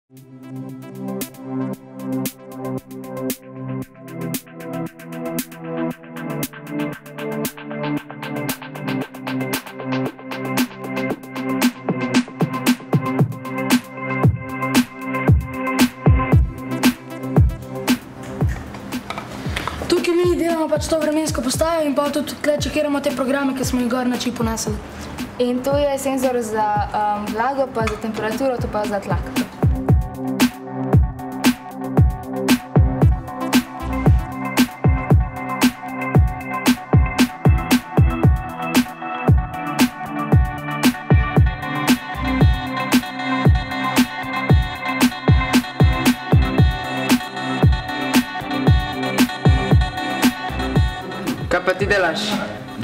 Tukaj mi delamo pač to vremensko postajo in pa tudi tukaj čekiramo te programe, ki smo jih gor na čipu nesli. In tu je senzor za vlago, pa za temperaturo, to pa za tlak. Kaj pa ti delaš?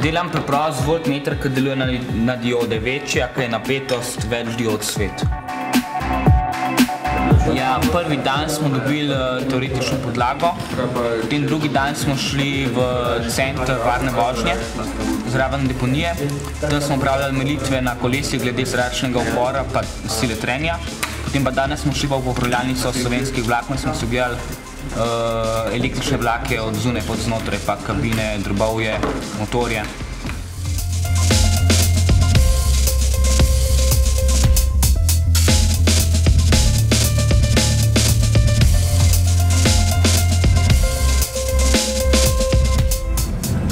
Delam preprost voltmeter, ki deluje na diode. Večja, ki je napetost, več diod svet. Ja, prvi dan smo dobili teoretično podlago, potem drugi dan smo šli v center varne vožnje, zraven deponije. Tam smo upravljali melitve na kolesih glede zračnega upora pa sile trenja. Potem pa danes smo šli v popravljalnico slovenskih vlakov in smo se ogledali električne vlake od zunaj pod znotraj, pa kabine, drobovje, motorje.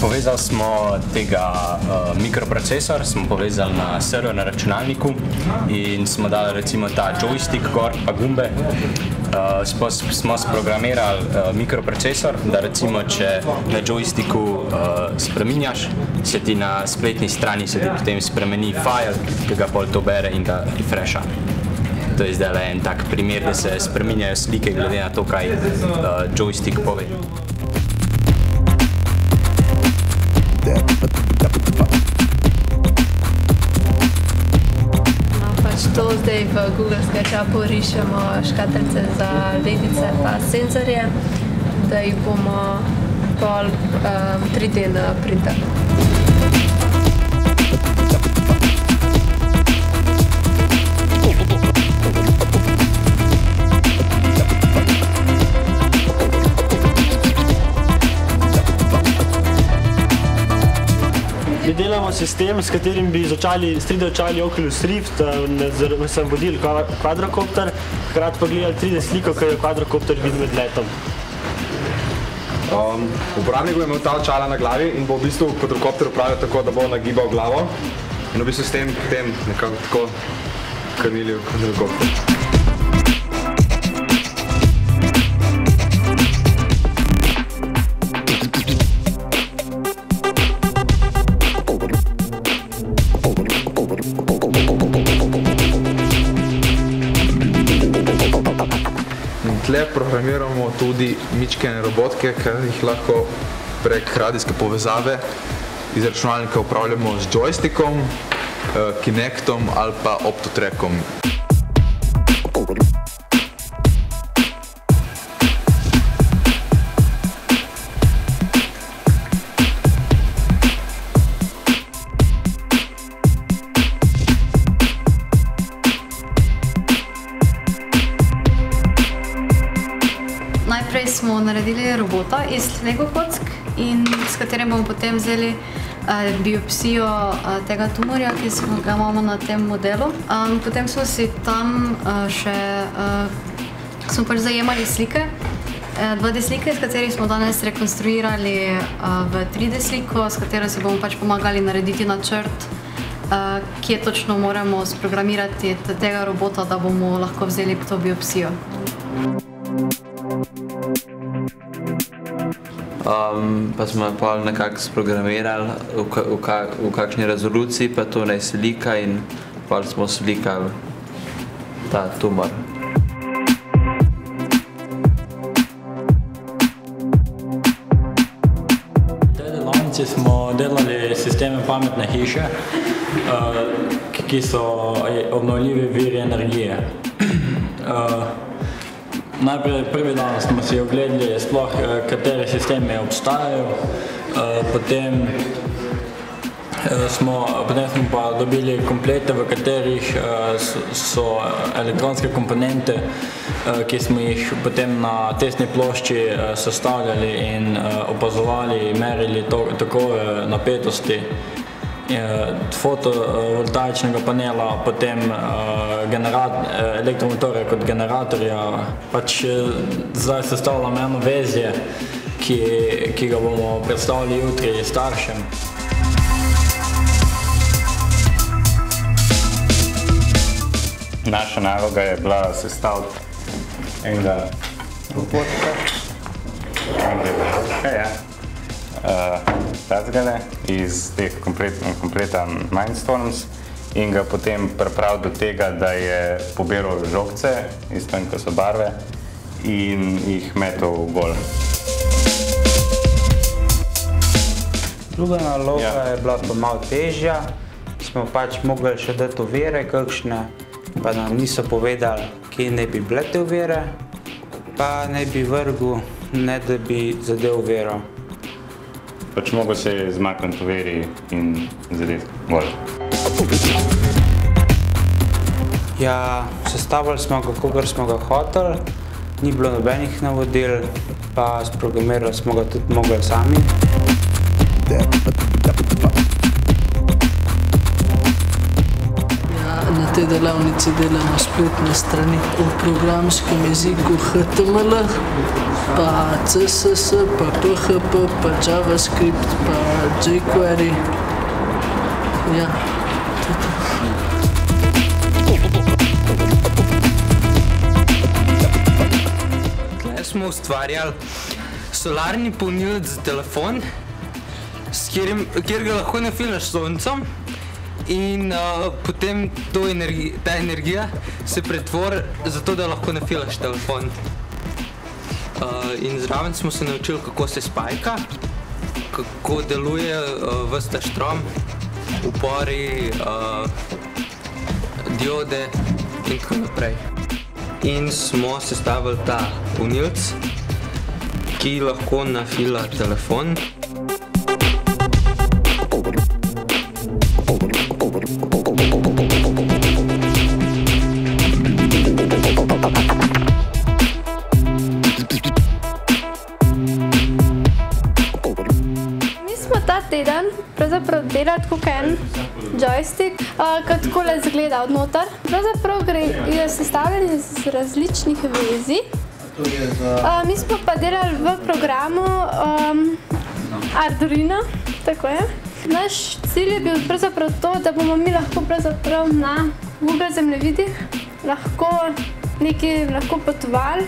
Povezali smo tega mikroprocesor, smo povezali na server na računalniku in smo dali recimo ta joystick gor pa gumbe. Smo sprogramirali mikroprocesor, da recimo če na joysticku spreminjaš, se ti na spletni strani se ti potem spremeni file, ki ga pol to bere in ga refresha. To je zdaj en tak primer, da se spreminjajo slike glede na to, kaj joystick pove. To zdaj v Google SketchUpu rišemo škatlice za ledice pa senzorje, da jih bomo pol 3D printali. Mi delamo sistem, s katerim bi z 3D očali Oculus Rift, sem vodil kvadrokopter, hkrati pa gledali 3D sliko, ki jo kvadrokopter vidi med letom. Uporabnik bo imel ta očala na glavi in bo v bistvu kvadrokopter upravljal tako, da bo nagibal glavo in v bistvu s tem potem nekako tako krmili v kvadrokopter. Tle programiramo tudi mičkene robotke, ki jih lahko prek radijske povezave iz računalnika upravljamo z joystickom, Kinectom ali pa Optotrackom. Najprej smo naredili robota iz Lego kock, s katerim bomo potem vzeli biopsijo tega tumorja, ki ga imamo na tem modelu. Potem smo si tam še zajemali slike, 2D slike, s katerih smo danes rekonstruirali v 3D sliko, s katero si bomo pač pomagali narediti načrt, kje točno moramo sprogramirati tega robota, da bomo lahko vzeli to biopsijo. Pa smo pol nekako sprogramirali, v kakšni rezoluciji pa to naj slika in pol smo slikali ta tumor. V tej delavnici smo delali sisteme pametne hiše, ki so obnovljivi viri energije. Najprej prvi dan smo si ogledali sploh, kateri sistemi obstajajo, potem Potem smo pa dobili komplete, v katerih so elektronske komponente, ki smo jih potem na testni plošči sestavljali in opazovali, merili tokove napetosti fotovoltaičnega panela, potem elektromotorja kot generatorja. Pač zdaj sestavljamo eno vezje, ki ga bomo predstavili jutri staršem. Naša naloga je bila sestaviti enega robotka, tazgale iz teh kompleta Mindstorms in ga potem pripravil do tega, da je pobiral žogce, isto in ko so barve, in jih metal v gol. Druga naloga je bila pa malo težja. Smo pač mogli še dati ovire kakšne, pa nam niso povedali, kje ne bi bile te ovire, pa ne bi vrgel, ne da bi zadev oviro. Pač mogel se je zmakniti oviri in zadeti gol. Ja, sestavili smo ga, kakor smo ga hoteli, ni bilo nobenih navodil, pa sprogramirali smo ga tudi mogli sami. Na tej delavnici delamo spletne strani v programskem jeziku HTML, pa CSS, pa PHP, pa JavaScript, pa jQuery. Ja, Tukaj smo ustvarjali solarni polnilec za telefon, kjer ga lahko nafilaš s soncem. In potem ta energija se pretvori zato, da lahko nafilaš telefon. In zraven smo se naučili, kako se spajka, kako deluje ves ta štrom, upori, diode in tako naprej. In smo sestavili ta polnilec, ki lahko nafila telefon. Teden pravzaprav delati kot en joystick, kot takole izgleda od noter. Pravzaprav je sestavljen iz različnih vezij. Mi smo pa delali v programu Arduino, tako je. Naš cilj je bil pravzaprav to, da bomo mi lahko pravzaprav na Google zemljevidih lahko potovali.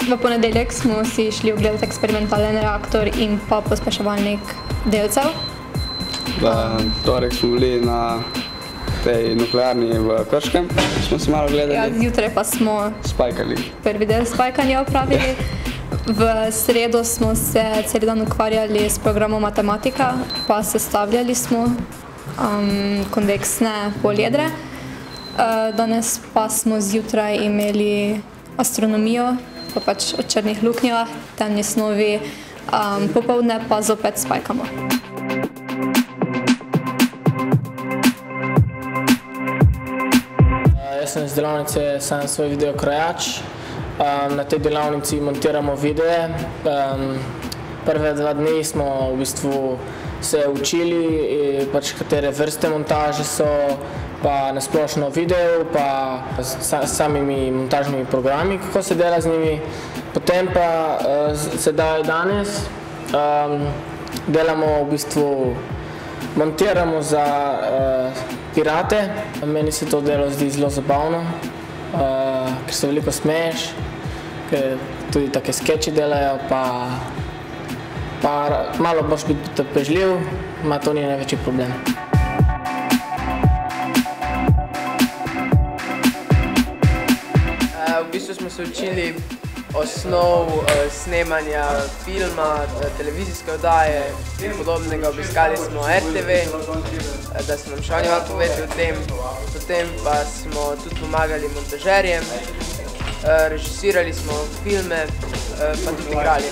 V ponedeljek smo si šli ogledati eksperimentalen reaktor in pa pospeševalnik delcev. V torek smo bili na tej nuklearni v Krškem, smo se malo gledali. Ja, zjutraj pa smo prvi del spajkanja opravili. V sredo smo se cel dan ukvarjali s programom matematika, pa sestavljali smo konveksne poljedre. Danes pa smo zjutraj imeli astronomijo, pa pač o črnih luknjah, temni snovi, popoldne pa zopet spajkamo. Jaz sem iz delavnice sam svoj videokrajač. Na tej delavnici montiramo videe. Prve 2 dni smo v bistvu se učili, pač katere vrste montaže so, pa nasplošno video, pa s samimi montažnimi programi, kako se dela z njimi. Potem pa sedaj danes delamo v bistvu, montiramo za pirate. Meni se to delo zdi zelo zabavno, ker se veliko smeješ, ker tudi take skeči delajo, pa malo boš biti trpežljiv, to ni največji problem. V bistvu smo se učili osnov snemanja filma, televizijske oddaje in podobnega. Obiskali smo RTV, da so nam še oni malo povedali o tem. Potem pa smo tudi pomagali montažerjem, režisirali smo filme, pa tudi igrali.